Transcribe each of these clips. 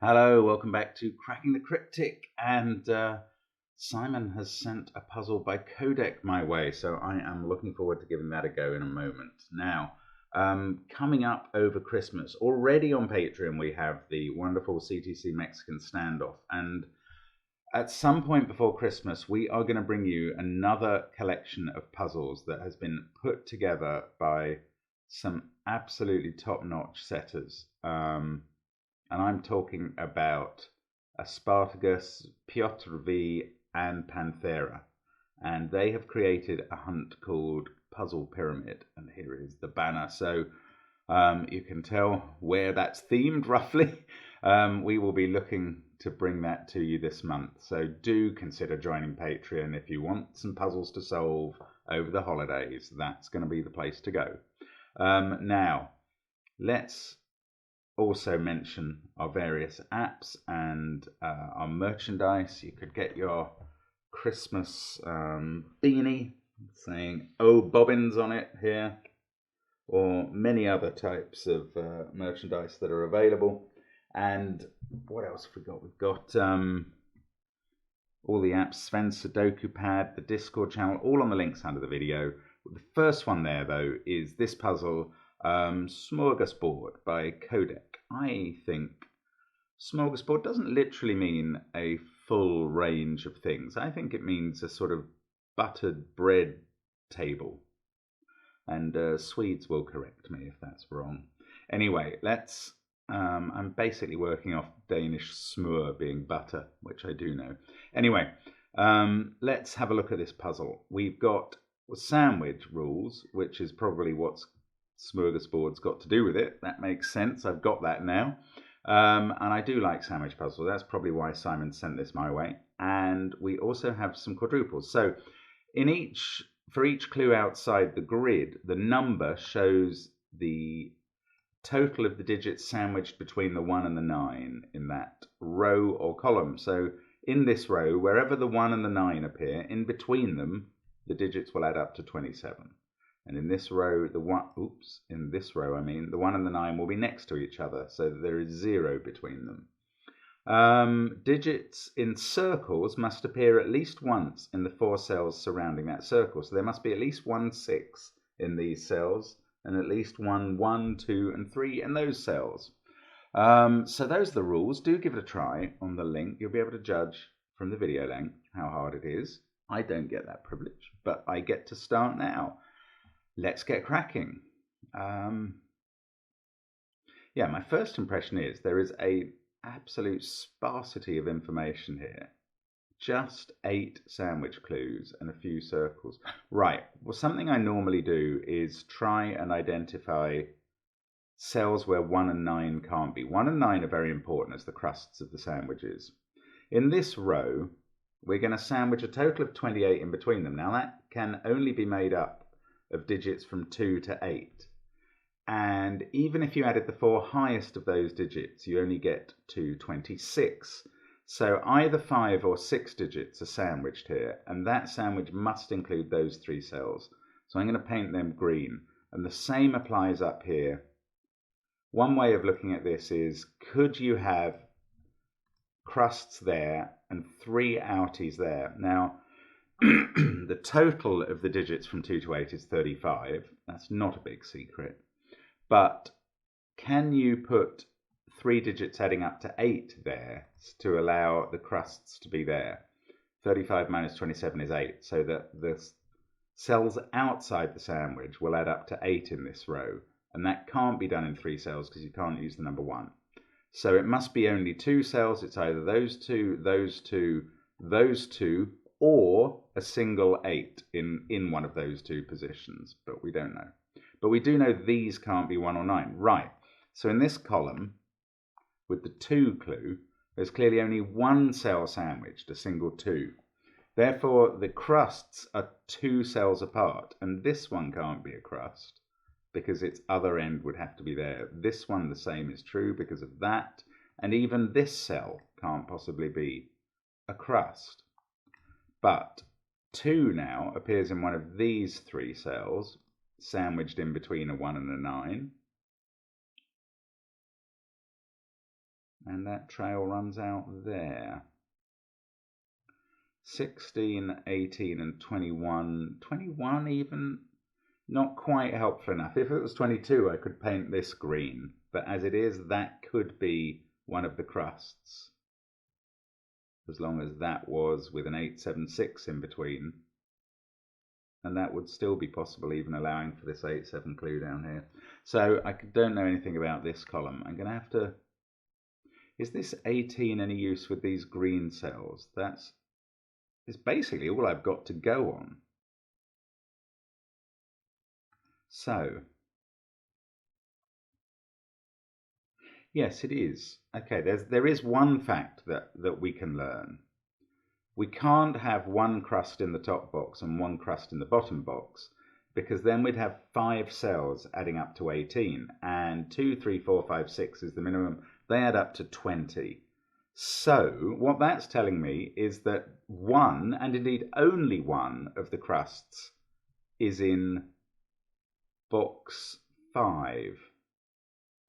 Hello, welcome back to Cracking the Cryptic, and Simon has sent a puzzle by Codec my way, so I am looking forward to giving that a go in a moment. Now, coming up over Christmas, already on Patreon we have the wonderful CTC Mexican Standoff, and at some point before Christmas we are going to bring you another collection of puzzles that has been put together by some absolutely top-notch setters. And I'm talking about Spartacus, Piotr V, and Panthera. And they have created a hunt called Puzzle Pyramid. And here is the banner. So you can tell where that's themed roughly. We will be looking to bring that to you this month. So do consider joining Patreon if you want some puzzles to solve over the holidays. That's going to be the place to go. Now, let's also mention our various apps and our merchandise. You could get your Christmas beanie saying "Oh Bobbins" on it here, or many other types of merchandise that are available. And what else have we got? We've got all the apps, Sven's SUDOKU Pad, the Discord channel, all on the links under the video. The first one there, though, is this puzzle, Smorgasbord by Codec. I think smorgasbord doesn't literally mean a full range of things. I think it means a sort of buttered bread table. And Swedes will correct me if that's wrong. Anyway, let's... I'm basically working off Danish smør being butter, which I do know. Anyway, let's have a look at this puzzle. We've got sandwich rules, which is probably what's smorgasbord's got to do with it. That makes sense. I've got that now. And I do like sandwich puzzles. That's probably why Simon sent this my way. And we also have some quadruples. So for each clue outside the grid, the number shows the total of the digits sandwiched between the 1 and the 9 in that row or column. So in this row, wherever the 1 and the 9 appear, in between them, the digits will add up to 27. And in this row, the 1 and the 9 will be next to each other, so that there is 0 between them. Digits in circles must appear at least once in the 4 cells surrounding that circle. So there must be at least 1 6 in these cells, and at least 1 1, 2, and 3 in those cells. So those are the rules. Do give it a try on the link. You'll be able to judge from the video length how hard it is. I don't get that privilege, but I get to start now. Let's get cracking. Yeah, my first impression is there is an absolute sparsity of information here. Just 8 sandwich clues and a few circles. Right, well, something I normally do is try and identify cells where 1 and 9 can't be. 1 and 9 are very important as the crusts of the sandwiches. In this row, we're going to sandwich a total of 28 in between them. Now, that can only be made up of digits from 2 to 8. And even if you added the 4 highest of those digits, you only get to 26. So either 5 or 6 digits are sandwiched here, and that sandwich must include those 3 cells. So I'm going to paint them green, and the same applies up here. One way of looking at this is, could you have crusts there and 3 outies there? Now, the total of the digits from 2 to 8 is 35. That's not a big secret. But can you put 3 digits adding up to 8 there to allow the crusts to be there? 35 minus 27 is 8, so that the cells outside the sandwich will add up to 8 in this row. And that can't be done in 3 cells because you can't use the number 1. So it must be only 2 cells. It's either those 2, those 2, those 2, or a single 8 in one of those 2 positions. But we don't know. But we do know these can't be 1 or 9. Right. So in this column, with the 2 clue, there's clearly only 1 cell sandwiched, a single 2. Therefore, the crusts are 2 cells apart, and this one can't be a crust because its other end would have to be there. This one, the same is true because of that, and even this cell can't possibly be a crust. But 2 now appears in one of these 3 cells, sandwiched in between a 1 and a 9. And that trail runs out there. 16, 18 and 21. 21 even not quite helpful enough. If it was 22 I could paint this green, but as it is that could be one of the crusts. As long as that was with an 876 in between. And that would still be possible even allowing for this 8-7 clue down here. So I don't know anything about this column. I'm going to have to... Is this 18 any use with these green cells? It's basically all I've got to go on. So, yes, it is. Okay, there is one fact that we can learn. We can't have one crust in the top box and one crust in the bottom box, because then we'd have 5 cells adding up to 18, and 2, 3, 4, 5, 6 is the minimum. They add up to 20. So what that's telling me is that one, and indeed only one, of the crusts is in box 5.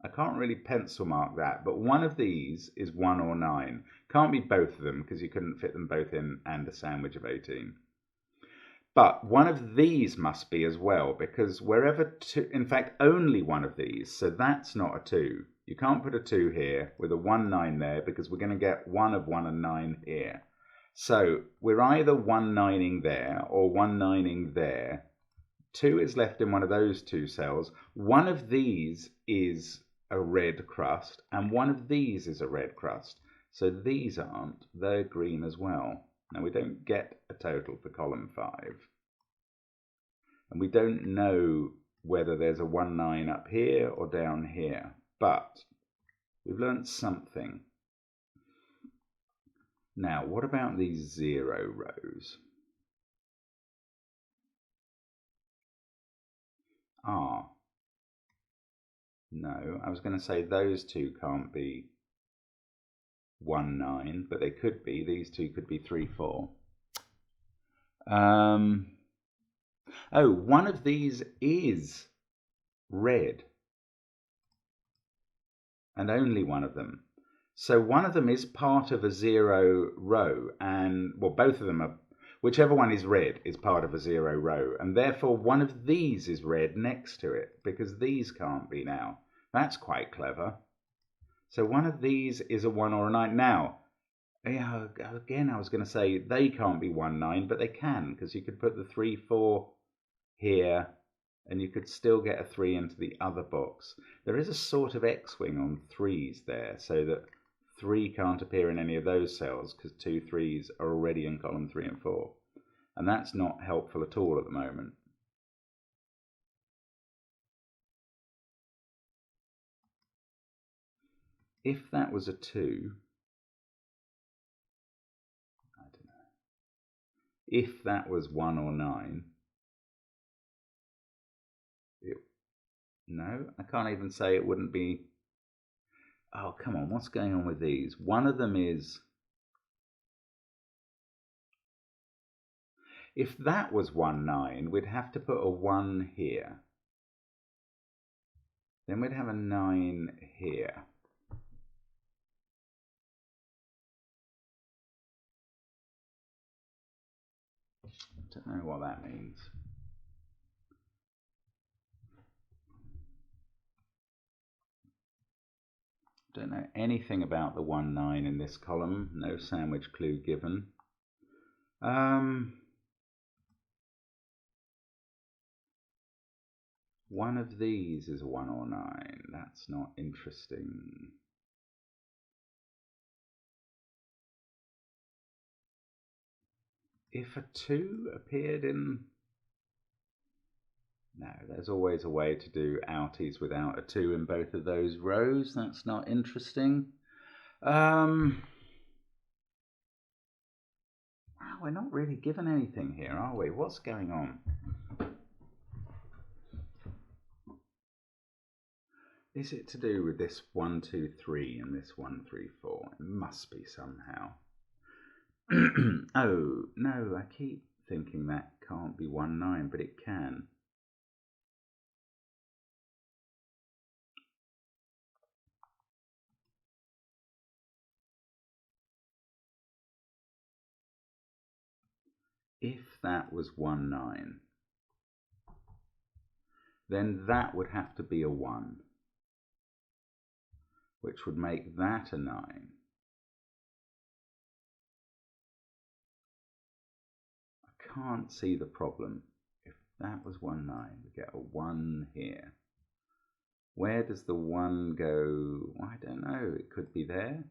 I can't really pencil mark that, but one of these is 1 or 9. Can't be both of them because you couldn't fit them both in and a sandwich of 18. But one of these must be as well, because wherever two, in fact only one of these, so that's not a 2. You can't put a 2 here with a 1, 9 there because we're going to get 1 of 1 and 9 here. So we're either 1 9ing there or 1 9ing there. 2 is left in one of those 2 cells. One of these is a red crust and one of these is a red crust. So these aren't, they're green as well. Now we don't get a total for column 5. And we don't know whether there's a 1 9 up here or down here. But we've learnt something. Now, what about these 0 rows? No, I was going to say those 2 can't be 1 9, but they could be. These 2 could be 3 4. Oh, one of these is red. And only one of them. So one of them is part of a 0 row, and well, both of them are, whichever one is red is part of a 0 row, and therefore one of these is red next to it, because these can't be now. That's quite clever. So one of these is a 1 or a 9. Now, yeah, again, I was going to say they can't be 1 9, but they can, because you could put the 3 4 here, and you could still get a 3 into the other box. There is a sort of X-wing on 3s there, so that 3 can't appear in any of those cells because 2 3s are already in column 3 and 4. And that's not helpful at all at the moment. If that was a 2, I don't know. If that was 1 or 9, no, I can't even say it wouldn't be. Oh, come on, what's going on with these? One of them is, if that was 1 9, we'd have to put a 1 here. Then we'd have a 9 here. I don't know what that means. Don't know anything about the 1 9 in this column. No sandwich clue given. One of these is a 1 or 9. That's not interesting. If a 2 appeared in... No, there's always a way to do outies without a 2 in both of those rows. That's not interesting. Wow, we're not really given anything here, are we? What's going on? Is it to do with this 1 2 3 and this 1 3 4? It must be somehow. Oh, no, I keep thinking that can't be 1 9, but it can. if that was 1, 9, then that would have to be a 1, which would make that a 9. I can't see the problem. If that was 1, 9, we get a 1 here. Where does the 1 go? I don't know. It could be there.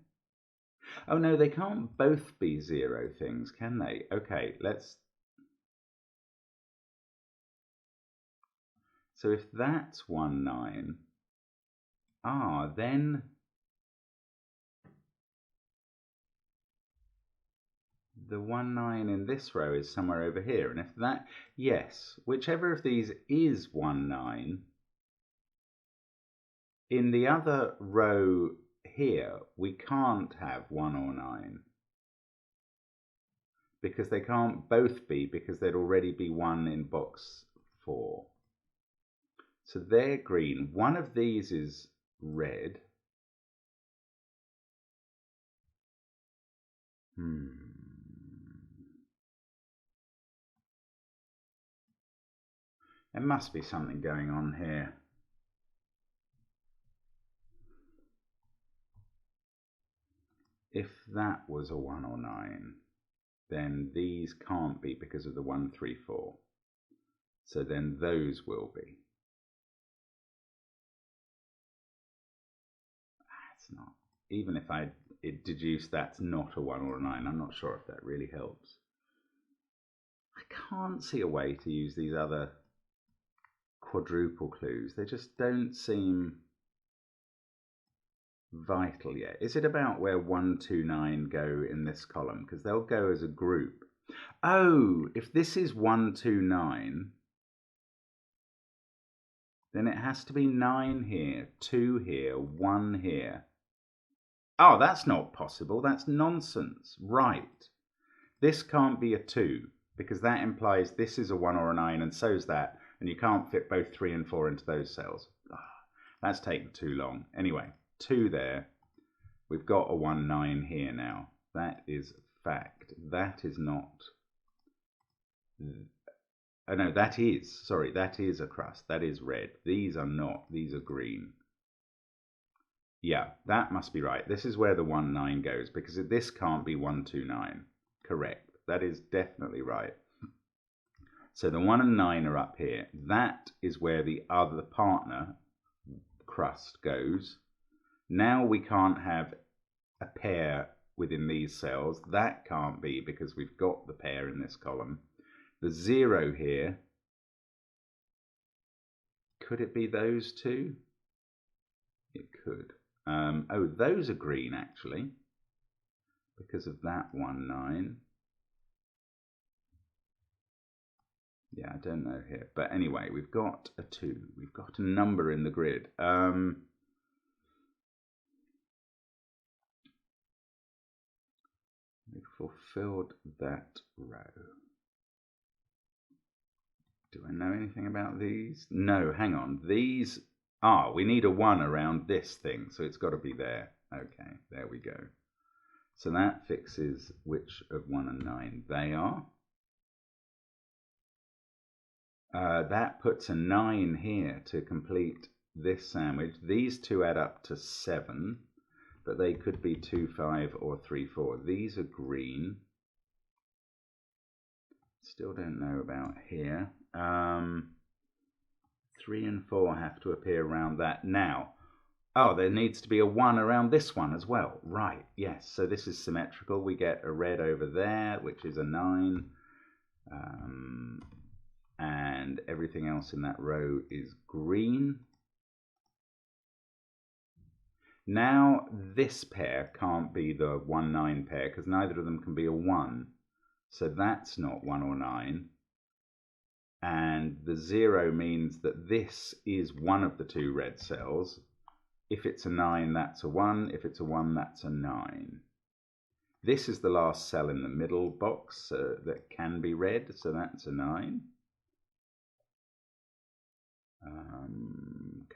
Oh no, they can't both be 0 things, can they? Okay, let's... So if that's 1, 9, then the 1, 9 in this row is somewhere over here. And if that, yes, whichever of these is 1, 9, in the other row here, we can't have 1 or 9. Because they can't both be, because there'd already be 1 in box 4. So they're green. One of these is red. There must be something going on here. If that was a 1 or 9, then these can't be because of the 1, 3, 4. So then those will be. That's not. Even if I deduce that's not a 1 or a 9, I'm not sure if that really helps. I can't see a way to use these other quadruple clues. They just don't seem vital yet. Is it about where 1, 2, 9 go in this column? Because they'll go as a group. Oh, if this is 1, 2, 9, then it has to be 9 here, 2 here, 1 here. Oh, that's not possible. That's nonsense. Right. This can't be a 2, because that implies this is a 1 or a 9, and so's that, and you can't fit both 3 and 4 into those cells. That's taken too long. Anyway, 2 there. We've got a 1, 9 here now. That is fact. That is not... Oh no, that is, sorry, that is a crust. That is red. These are not. These are green. Yeah, that must be right. This is where the 1, 9 goes, because this can't be 1, 2, 9. Correct. That is definitely right. So the 1 and 9 are up here. That is where the other partner crust goes. Now we can't have a pair within these cells. That can't be because we've got the pair in this column. The 0 here, could it be those two? It could. Oh, those are green actually, because of that 1, 9. Yeah, I don't know here. But anyway, we've got a 2. We've got a number in the grid. We've fulfilled that row. Do I know anything about these? No, hang on. These are, we need a 1 around this thing, so it's got to be there. Okay, there we go. So that fixes which of 1 and 9 they are. That puts a 9 here to complete this sandwich. These two add up to 7, but they could be 2, 5 or 3, 4. These are green. Still don't know about here. 3 and 4 have to appear around that. Now, oh, there needs to be a 1 around this one as well. Right, yes, so this is symmetrical. We get a red over there, which is a 9. And everything else in that row is green. Now, this pair can't be the 1, 9 pair, because neither of them can be a 1. So that's not 1 or 9. And the 0 means that this is one of the 2 red cells. If it's a 9, that's a 1. If it's a 1, that's a 9. This is the last cell in the middle box that can be red, so that's a 9.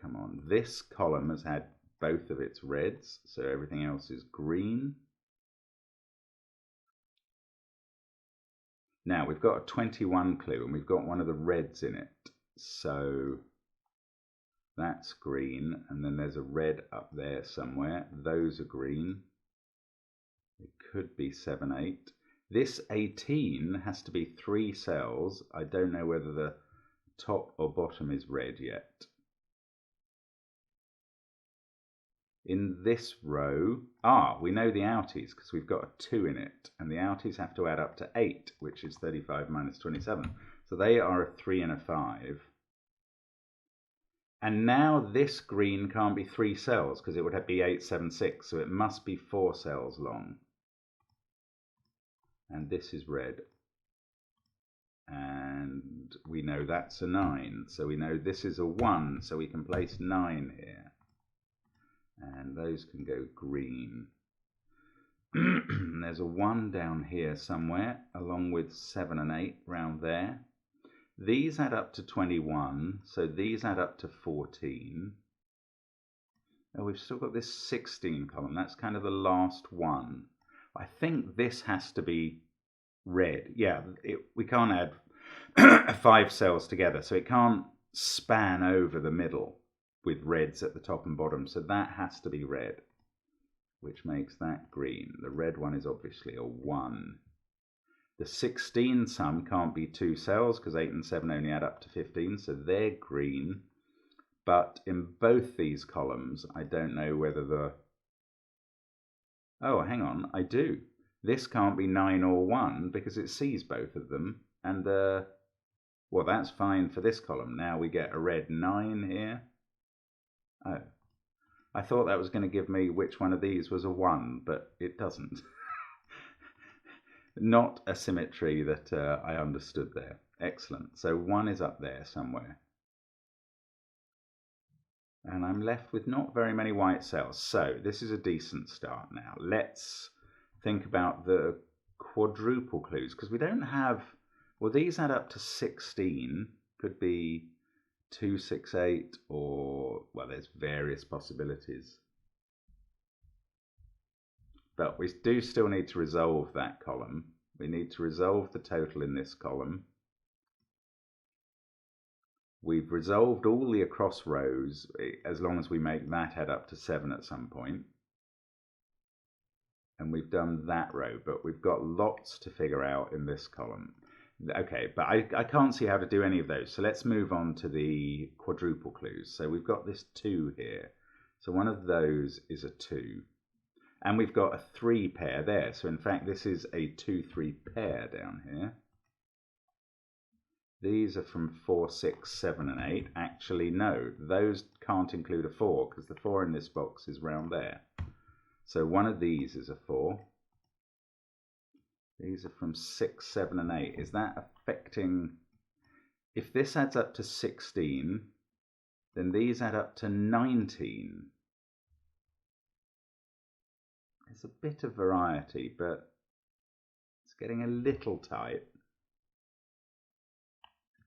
Come on, this column has had both of its reds, so everything else is green. Now we've got a 21 clue and we've got one of the reds in it. So that's green, and then there's a red up there somewhere. Those are green. It could be 7, 8. This 18 has to be 3 cells. I don't know whether the top or bottom is red yet. In this row, we know the outies because we've got a 2 in it, and the outies have to add up to 8, which is 35 minus 27. So they are a 3 and a 5. And now this green can't be 3 cells because it would be 8, 7, 6, so it must be 4 cells long. And this is red. And we know that's a 9, so we know this is a 1, so we can place 9 here. And those can go green. There's a 1 down here somewhere, along with 7 and 8 round there. These add up to 21, so these add up to 14. Oh, we've still got this 16 column. That's kind of the last one. I think this has to be red. Yeah, we can't add 5 cells together, so it can't span over the middle with reds at the top and bottom. So that has to be red, which makes that green. The red one is obviously a 1. The 16 sum can't be 2 cells because 8 and 7 only add up to 15, so they're green. But in both these columns, I don't know whether the... Oh, hang on, I do. This can't be 9 or 1 because it sees both of them. And, well, that's fine for this column. Now we get a red 9 here. Oh, I thought that was going to give me which one of these was a 1, but it doesn't. Not a symmetry that I understood there. Excellent. So 1 is up there somewhere. And I'm left with not very many white cells. So this is a decent start now. Let's think about the quadruple clues, because we don't have... Well, these add up to 16. Could be 2, 6, 8, or... Well, there's various possibilities. But we do still need to resolve that column. We need to resolve the total in this column. We've resolved all the across rows as long as we make that add up to 7 at some point. And we've done that row, but we've got lots to figure out in this column. Okay, but I can't see how to do any of those. So let's move on to the quadruple clues. So we've got this 2 here. So one of those is a 2. And we've got a 3 pair there. So in fact, this is a 2, 3 pair down here. These are from 4, 6, 7, and 8. Actually, no, those can't include a 4 because the 4 in this box is round there. So one of these is a 4. These are from 6, 7, and 8. Is that affecting... If this adds up to 16, then these add up to 19. There's a bit of variety, but it's getting a little tight.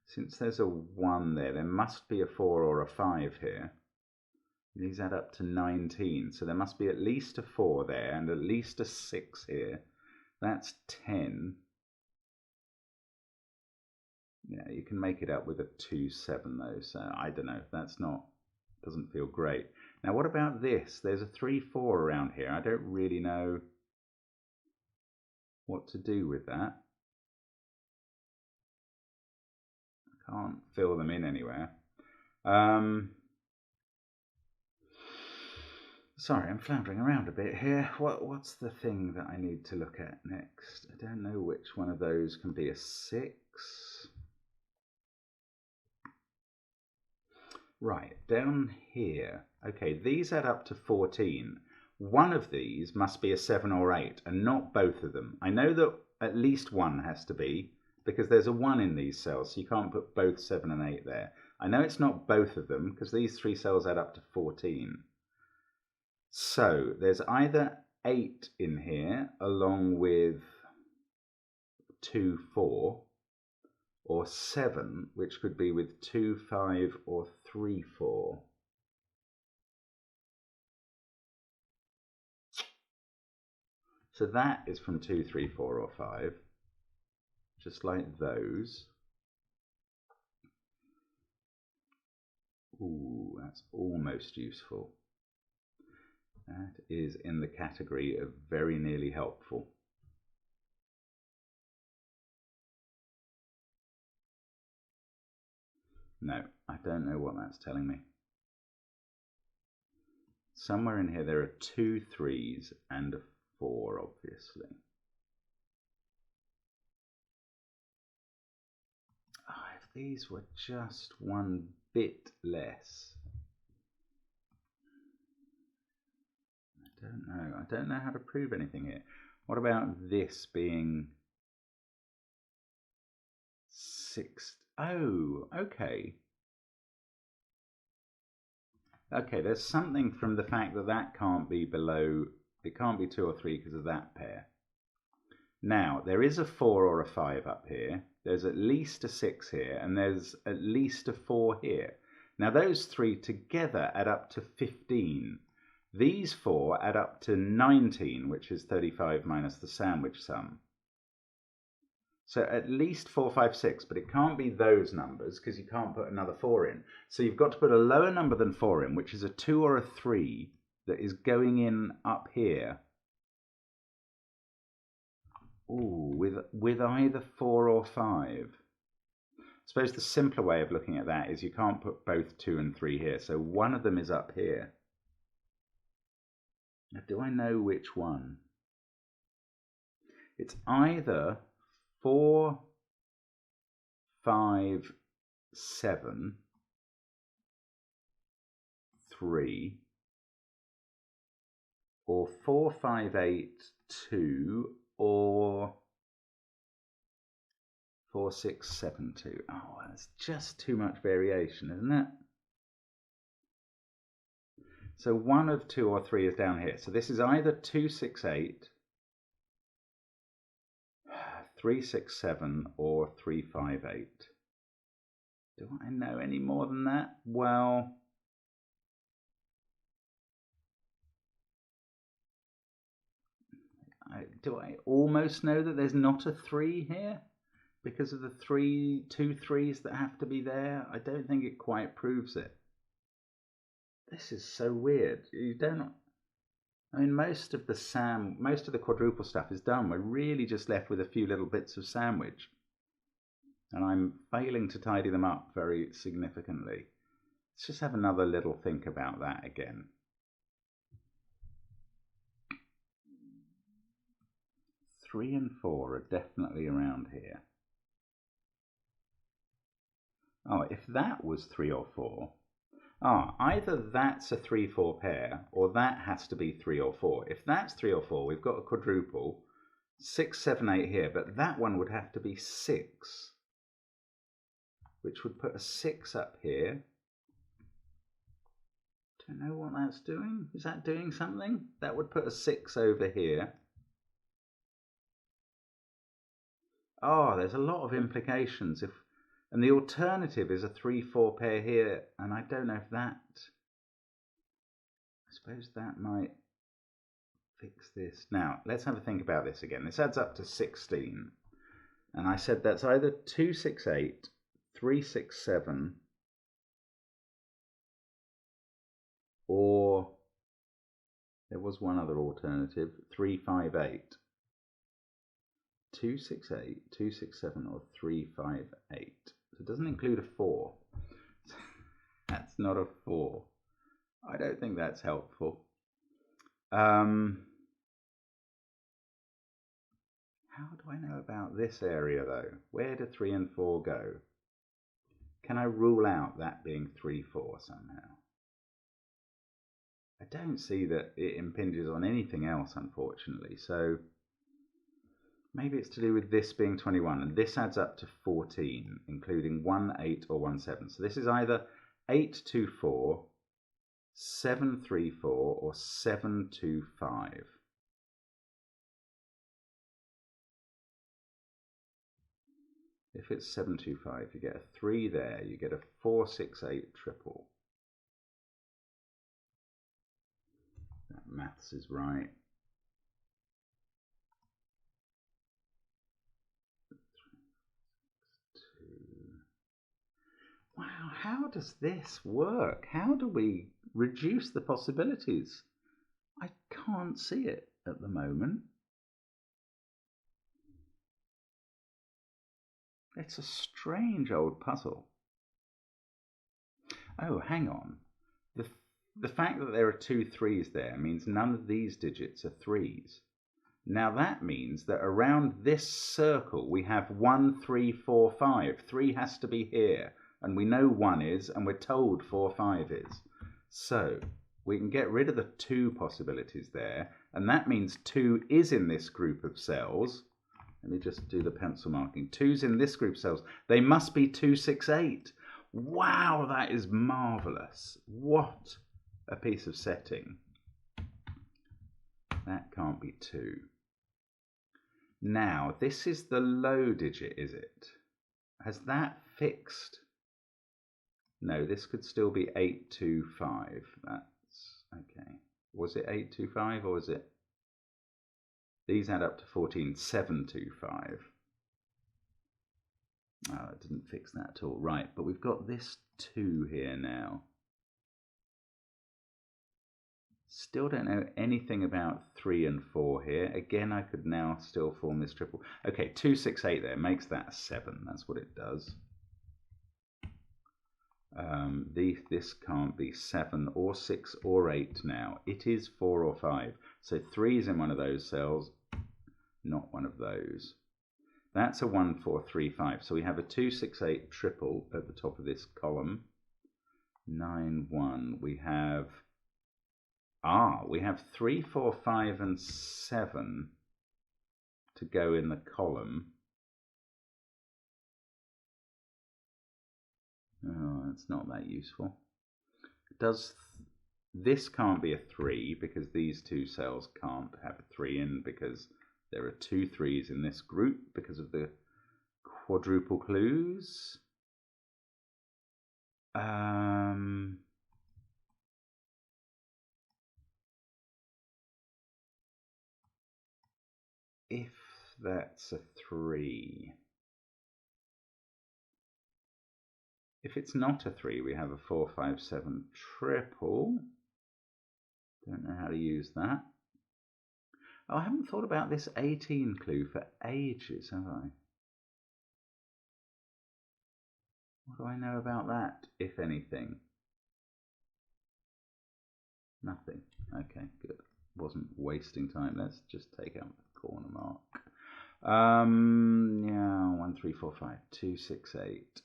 Since there's a 1 there, there must be a 4 or a 5 here. These add up to 19, so there must be at least a 4 there and at least a 6 here. That's 10. Yeah, you can make it up with a 2, 7 though, so I don't know. That's not, doesn't feel great. Now what about this? There's a 3, 4 around here. I don't really know what to do with that. I can't fill them in anywhere. Sorry, I'm floundering around a bit here. What's the thing that I need to look at next? I don't know which one of those can be a 6. Right, down here. Okay, these add up to 14. One of these must be a 7 or 8, and not both of them. I know that at least one has to be, because there's a 1 in these cells, so you can't put both 7 and 8 there. I know it's not both of them, because these 3 cells add up to 14. So there's either 8 in here, along with 2, 4, or 7, which could be with 2, 5, or 3, 4. So that is from 2, 3, 4, or 5. just like those. Ooh, that's almost useful. That is in the category of very nearly helpful. No, I don't know what that's telling me. Somewhere in here there are 2 3s and a 4, obviously. Oh, if these were just one bit less. I don't know. I don't know how to prove anything here. What about this being 6? Oh, okay. Okay, there's something from the fact that that can't be below, it can't be 2 or 3 because of that pair. Now, there is a 4 or a 5 up here. There's at least a 6 here, and there's at least a 4 here. Now, those 3 together add up to 15. These 4 add up to 19, which is 35 minus the sandwich sum. So at least 4, 5, 6, but it can't be those numbers because you can't put another 4 in. So you've got to put a lower number than 4 in, which is a 2 or a 3 that is going in up here. Ooh, with either 4 or 5. I suppose the simpler way of looking at that is you can't put both 2 and 3 here, so one of them is up here. Now, do I know which one? It's either 4, 5, 7, 3, or 4, 5, 8, 2, or 4, 6, 7, 2. Oh, that's just too much variation, isn't it? So one of 2 or 3 is down here. So this is either 2, 6, 8, 3, 6, 7, or 3, 5, 8. Do I know any more than that? Well, do I almost know that there's not a 3 here? Because of the 2 3s that have to be there? I don't think it quite proves it. This is so weird. You don't... I mean, most of the quadruple stuff is done. We're really just left with a few little bits of sandwich. And I'm failing to tidy them up very significantly. Let's just have another little think about that again. Three and 4 are definitely around here. Oh, if that was 3 or 4, either that's a 3-4 pair, or that has to be 3 or 4. If that's 3 or 4, we've got a quadruple, 6, 7, 8 here, but that one would have to be 6, which would put a 6 up here. Don't know what that's doing. Is that doing something? That would put a 6 over here. Oh, there's a lot of implications. And the alternative is a 3-4 pair here, and I don't know if that... I suppose that might fix this. Now, let's have a think about this again. This adds up to 16. And I said that's either 2, 6, 8, 3, 6, 7, or there was one other alternative, 3, 5, 8. 2, 6, 8, 2, 6, 7, or 3, 5, 8. So it doesn't include a 4. That's not a 4. I don't think that's helpful. How do I know about this area though? Where do 3 and 4 go? Can I rule out that being 3, 4 somehow? I don't see that it impinges on anything else, unfortunately. So maybe it's to do with this being 21, and this adds up to 14, including 1, 8, or 1, 7. So this is either 8, 2, 4, 7, 3, 4, or 7, 2, 5. If it's 7, 2, 5, you get a 3 there, you get a 4, 6, 8 triple. That maths is right. Wow, how does this work? How do we reduce the possibilities? I can't see it at the moment. It's a strange old puzzle. Oh, hang on. The fact that there are 2 3s there means none of these digits are 3s. Now that means that around this circle we have 1, 3, 4, 5. 3 has to be here, and we know 1 is, and we're told 4, 5 is. So we can get rid of the 2 possibilities there, and that means 2 is in this group of cells. Let me just do the pencil marking. 2's in this group of cells. They must be 2, 6, 8. Wow, that is marvellous. What a piece of setting. That can't be 2. Now, this is the low digit, is it? Has that fixed? No, this could still be 825. That's okay. Was it 825 or was it? These add up to 14, 725. Oh, it didn't fix that at all. Right, but we've got this 2 here now. Still don't know anything about 3 and 4 here. Again, I could now still form this triple. Okay, 2, 6, 8 there makes that a 7. That's what it does. This can't be 7 or 6 or 8 now. It is 4 or 5. So 3 is in one of those cells, not one of those. That's a 1, 4, 3, 5. So we have a 2, 6, 8 triple at the top of this column. 9, 1. We have 3, 4, 5 and 7 to go in the column. Oh, that's not that useful. This can't be a 3 because these 2 cells can't have a 3 in because there are 2 3's in this group because of the quadruple clues. If that's a 3. If it's not a 3, we have a 4, 5, 7 triple. Don't know how to use that. Oh, I haven't thought about this 18 clue for ages, have I? What do I know about that, if anything? Nothing. Okay, good. Wasn't wasting time. Let's just take out the corner mark. Yeah, 1, 3, 4, 5, 2, 6, 8.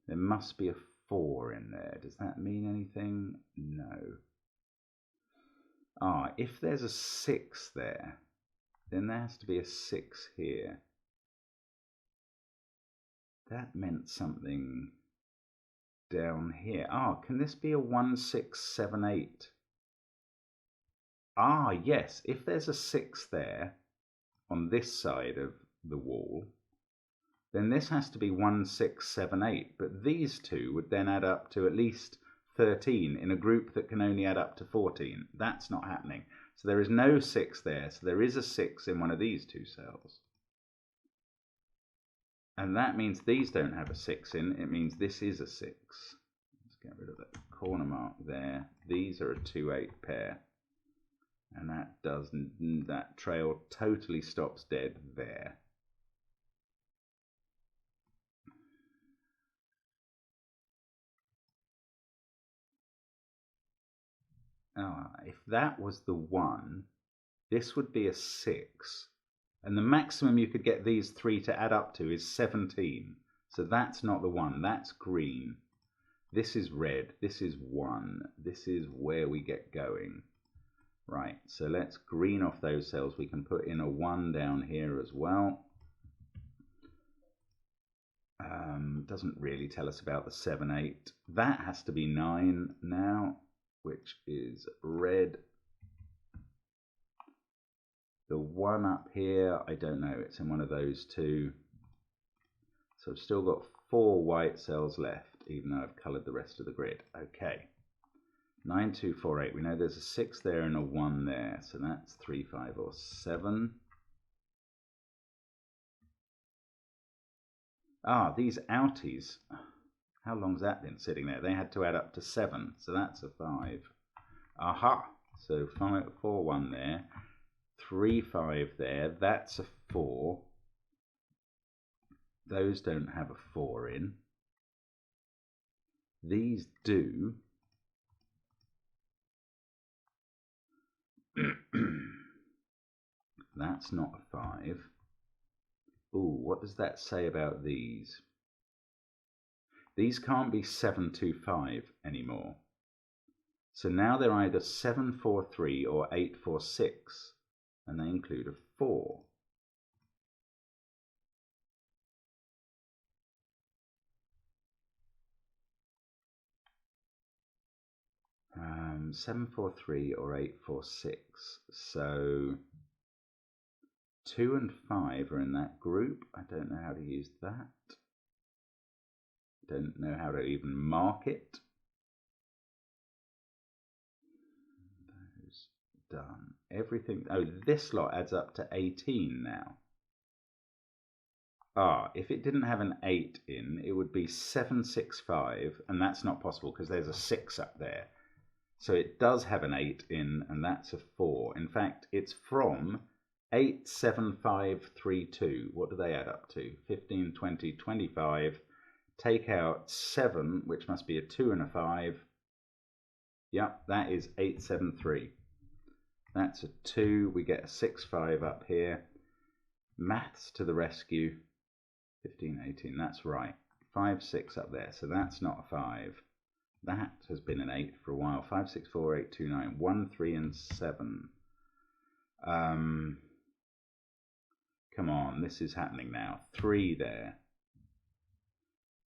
There must be a 4 in there. Does that mean anything? No. If there's a 6 there, then there has to be a 6 here. That meant something down here. Can this be a 1, 6, 7, 8? Yes. If there's a 6 there on this side of the wall, then this has to be 1, 6, 7, 8. But these 2 would then add up to at least 13 in a group that can only add up to 14. That's not happening. So there is no 6 there. So there is a 6 in one of these 2 cells. And that means these don't have a 6 in. It means this is a 6. Let's get rid of that corner mark there. These are a 2, 8 pair. And that trail totally stops dead there. If that was the 1, this would be a 6. And the maximum you could get these 3 to add up to is 17. So that's not the 1, that's green. This is red, this is 1. This is where we get going. Right, so let's green off those cells. We can put in a 1 down here as well. Doesn't really tell us about the 7, 8. That has to be 9 now, which is red. The 1 up here, I don't know, it's in one of those 2. So I've still got 4 white cells left, even though I've coloured the rest of the grid. Okay, 9, 2, 4, 8. We know there's a 6 there and a 1 there, so that's 3, 5, or 7. These outies. How long's that been sitting there? They had to add up to 7, so that's a 5. Aha! So 5, 4, 1 there, 3, 5 there, that's a 4. Those don't have a 4 in. These do. That's not a 5. Ooh, what does that say about these? These can't be 7, 2, 5 anymore. So now they're either 7, 4, 3 or 8, 4, 6, and they include a 4. 7, 4, 3 or 8, 4, 6. So 2 and 5 are in that group. I don't know how to use that. Don't know how to even mark it. Those done. Everything. Oh, this lot adds up to 18 now. Ah, if it didn't have an 8 in, it would be 7, 6, 5, and that's not possible because there's a 6 up there. So it does have an 8 in, and that's a 4. In fact, it's from 8, 7, 5, 3, 2. What do they add up to? 15, 20, 25. Take out 7, which must be a 2 and a 5. Yep, that is 8, 7, 3. That's a 2. We get a 6, 5 up here. Maths to the rescue. 15, 18, that's right. 5, 6 up there, so that's not a 5. That has been an 8 for a while. 5, 6, 4, 8, 2, 9. 1, 3, and 7. Come on, this is happening now. 3 there.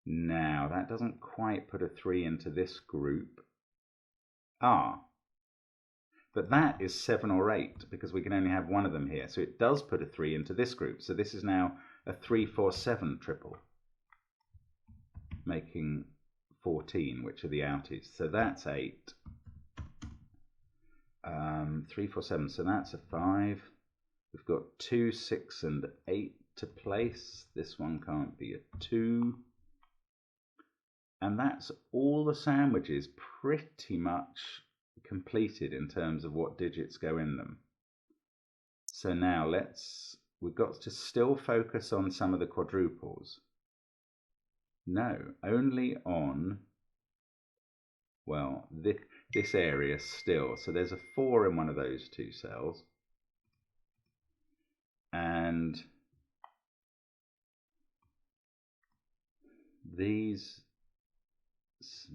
Now, that doesn't quite put a 3 into this group. Ah. But that is 7 or 8, because we can only have one of them here. So it does put a 3 into this group. So this is now a 3, 4, 7 triple, making 14, which are the outies. So that's 8. 3, 4, 7, so that's a 5. We've got 2, 6, and 8 to place. This one can't be a 2. And that's all the sandwiches pretty much completed in terms of what digits go in them. So now we've got to still focus on some of the quadruples. No, only on, well, this area still. So there's a 4 in one of those two cells. And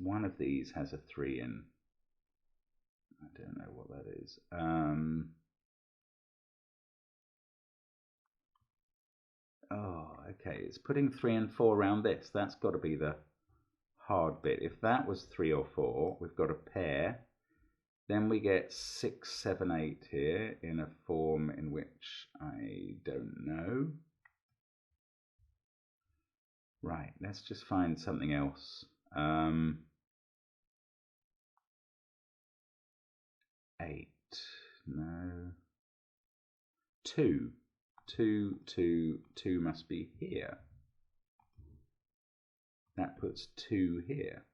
one of these has a 3 in. I don't know what that is. Oh, okay, it's putting 3 and 4 around this. That's got to be the hard bit. If that was 3 or 4, we've got a pair. Then we get 6, 7, 8 here in a form in which I don't know. Right, let's just find something else. 8, no. 2. 2, 2, 2 must be here. That puts 2 here.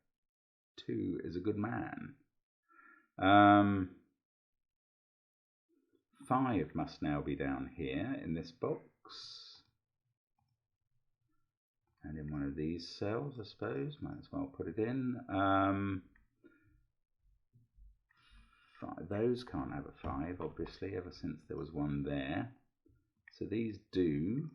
2 is a good man. 5 must now be down here in this box. And in one of these cells, I suppose. Might as well put it in. 5, those can't have a 5, obviously, ever since there was one there. So these do.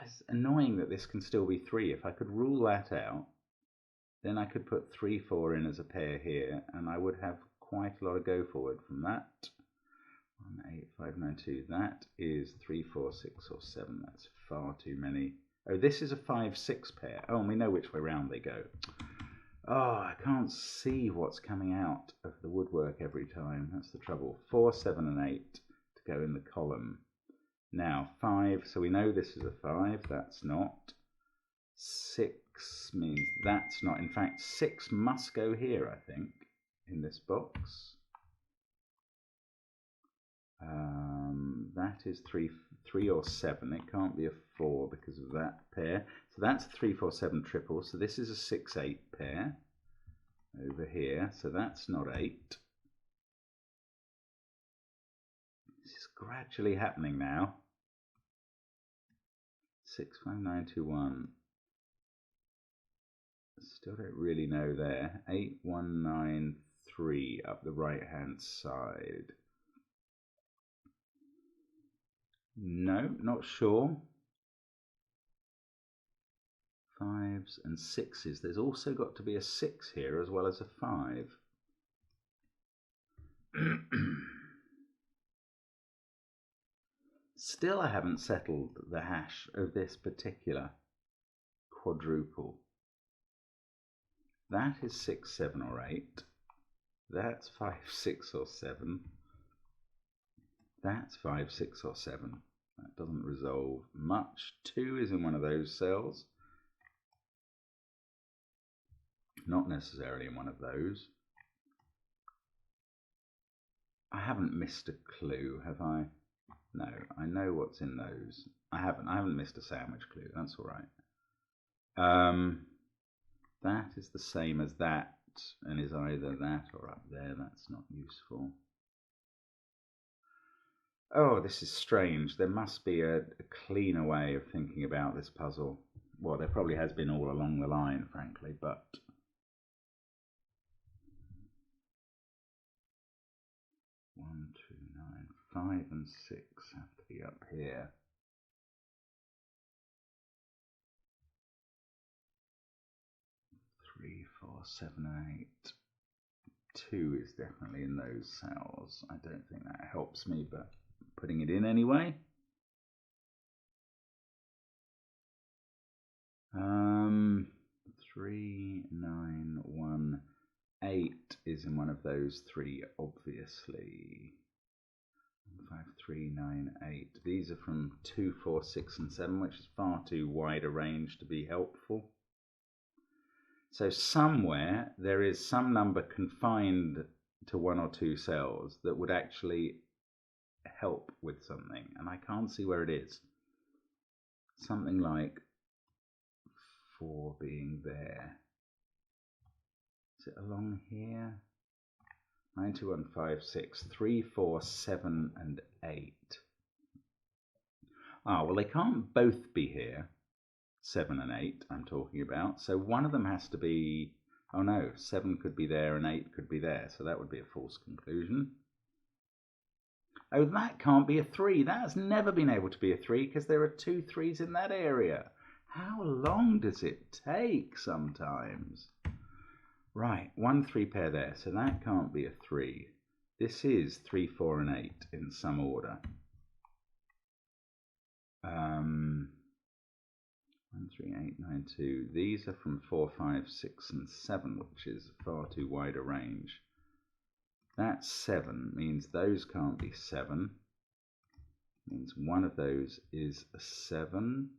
It's annoying that this can still be 3. If I could rule that out, then I could put 3, 4 in as a pair here, and I would have quite a lot of go forward from that. 1, 8, 5, 9, 2. That is 3, 4, 6, or 7. That's far too many. Oh, this is a 5, 6 pair. Oh, and we know which way round they go. Oh, I can't see what's coming out of the woodwork every time. That's the trouble. 4, 7, and 8 to go in the column. Now, 5. So we know this is a 5. That's not. 6 means that's not. In fact, 6 must go here, I think, in this box. that is 3 or 7. It can't be a 4 because of that pair. So that's 3, 4, 7 triple. So this is a 6, 8 pair over here. So that's not 8. This is gradually happening now. 6, 5, 9, 2, 1. Still don't really know there. 8, 1, 9, 3 up the right hand side. No, not sure. 5s and 6s. There's also got to be a 6 here as well as a 5. Still, I haven't settled the hash of this particular quadruple. That is 6, 7 or 8. That's 5, 6 or 7. That's 5, 6 or 7. That doesn't resolve much. 2 is in one of those cells. Not necessarily in one of those. I haven't missed a clue, have I? No, I know what's in those. I haven't missed a sandwich clue. That's all right. That is the same as that, and is either that or up there. That's not useful. Oh, this is strange. There must be a cleaner way of thinking about this puzzle. Well, there probably has been all along the line, frankly, but... 1, 2, 9, 5 and 6 have to be up here. 3, 4, 7 and 8. 2 is definitely in those cells. I don't think that helps me, but putting it in anyway. 3, 9, 1, 8 is in one of those 3, obviously. 5, 3, 9, 8. These are from 2, 4, 6 and 7, which is far too wide a range to be helpful. So somewhere there is some number confined to 1 or 2 cells that would actually help with something, and I can't see where it is. Something like 4 being there. Is it along here? 9, 2, 1, 5, 6, 3, 4, 7 and 8. Ah, well, they can't both be here. 7 and 8 I'm talking about. So one of them has to be, oh no, 7 could be there and 8 could be there. So that would be a false conclusion. Oh, that can't be a 3. That's never been able to be a 3 because there are 2 3s in that area. How long does it take sometimes? Right, 1 3 pair there. So that can't be a 3. This is 3, 4 and 8 in some order. 1, 3, 8, 9, 2. These are from 4, 5, 6 and 7, which is far too wide a range. That's 7, means those can't be 7. Means one of those is a 7.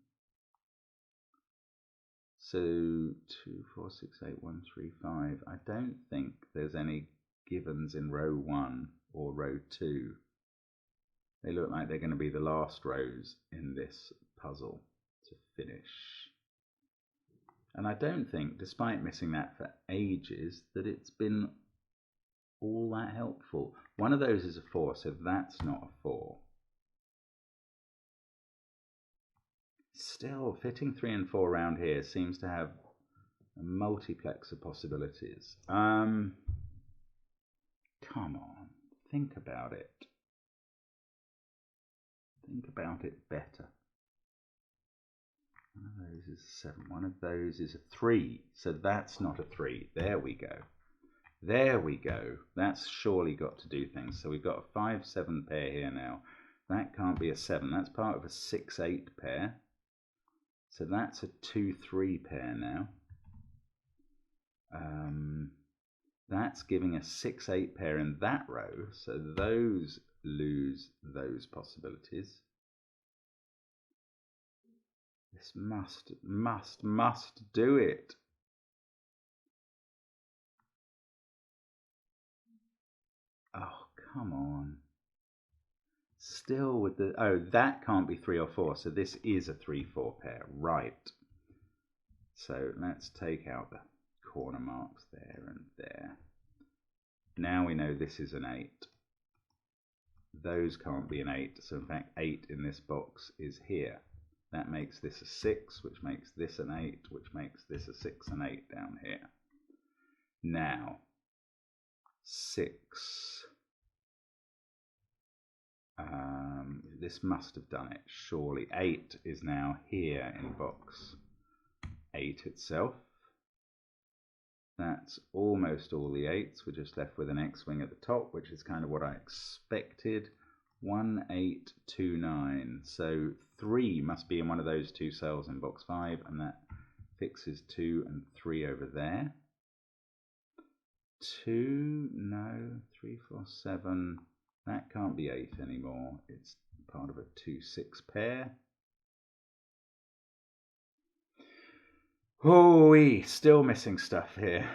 So 2, 4, 6, 8, 1, 3, 5. I don't think there's any givens in row 1 or row 2. They look like they're going to be the last rows in this puzzle to finish. And I don't think, despite missing that for ages, that it's been all that helpful. One of those is a 4, so that's not a 4. Still, fitting 3 and 4 around here seems to have a multiplex of possibilities. Come on, think about it. Think about it better. One of those is a 7. One of those is a 3. So that's not a 3. There we go. There we go. That's surely got to do things. So we've got a 5, 7 pair here now. That can't be a 7. That's part of a 6, 8 pair. So that's a 2, 3 pair now. That's giving a 6, 8 pair in that row. So those lose those possibilities. This must do it. Oh, come on. Still with the, oh, that can't be 3 or 4, so this is a 3-4 pair, right. So let's take out the corner marks there and there. Now we know this is an 8. Those can't be an 8, so in fact 8 in this box is here. That makes this a 6, which makes this an 8, which makes this a 6 and 8 down here. Now, 6. This must have done it, surely. 8 is now here in box 8 itself. That's almost all the 8s. We're just left with an X-wing at the top, which is kind of what I expected. 1, 8, 2, 9. So 3 must be in one of those 2 cells in box 5, and that fixes 2 and 3 over there. 2, no, 3, 4, 7. That can't be 8 anymore. It's part of a 2-6 pair. Oh, still missing stuff here.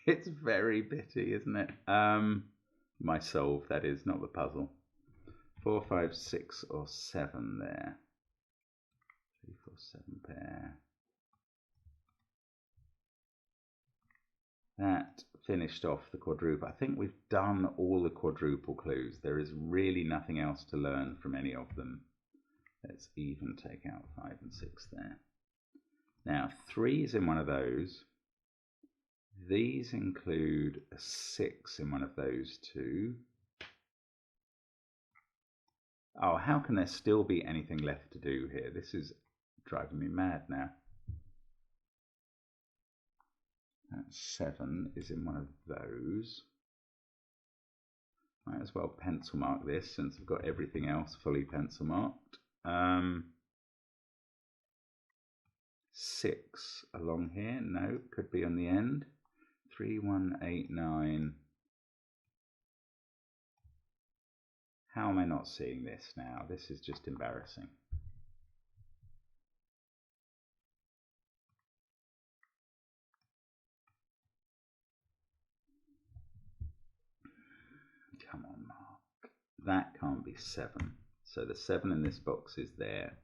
It's very bitty, isn't it? My solve, that is, not the puzzle. 4, 5, 6, or 7 there. 3, 4, 7 pair. That finished off the quadruple. I think we've done all the quadruple clues. There is really nothing else to learn from any of them. Let's even take out 5 and 6 there. Now, 3 is in one of those. These include a 6 in one of those 2. Oh, how can there still be anything left to do here? This is driving me mad now. That 7 is in one of those. Might as well pencil mark this since I've got everything else fully pencil marked. 6 along here. No, could be on the end. 3, 1, 8, 9. How am I not seeing this now? This is just embarrassing. Come on, Mark. That can't be 7. So the 7 in this box is there.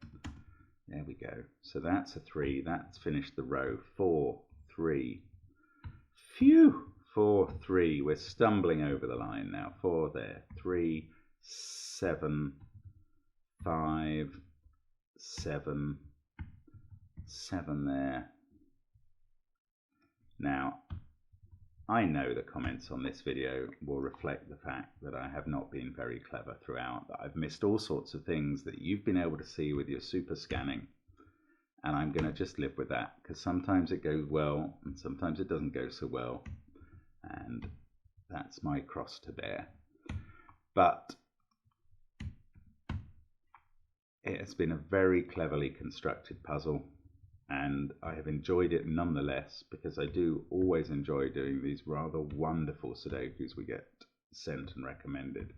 There we go. So that's a 3. That's finished the row. 4, 3. Phew! 4, 3. We're stumbling over the line now. 4 there. 3, 7, 5, 7, 7 there. Now, I know the comments on this video will reflect the fact that I have not been very clever throughout, that I've missed all sorts of things that you've been able to see with your super scanning, and I'm going to just live with that, because sometimes it goes well and sometimes it doesn't go so well, and that's my cross to bear. But it has been a very cleverly constructed puzzle, and I have enjoyed it nonetheless, because I do always enjoy doing these rather wonderful Sudokus we get sent and recommended.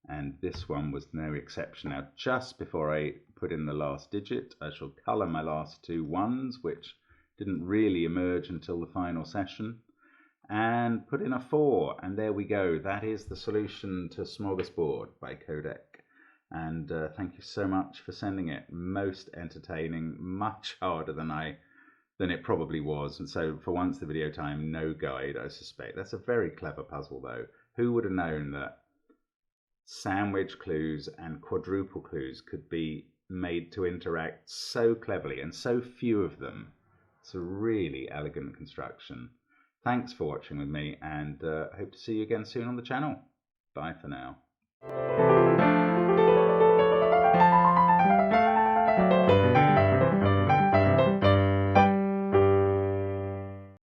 And this one was no exception. Now, just before I put in the last digit, I shall colour my last 2 1s, which didn't really emerge until the final session, and put in a 4. And there we go. That is the solution to Smorgasbord by Codec. And thank you so much for sending it. Most entertaining, much harder than it probably was. And so for once the video time, no guide, I suspect. That's a very clever puzzle though. Who would have known that sandwich clues and quadruple clues could be made to interact so cleverly, and so few of them? It's a really elegant construction. Thanks for watching with me, and hope to see you again soon on the channel. Bye for now.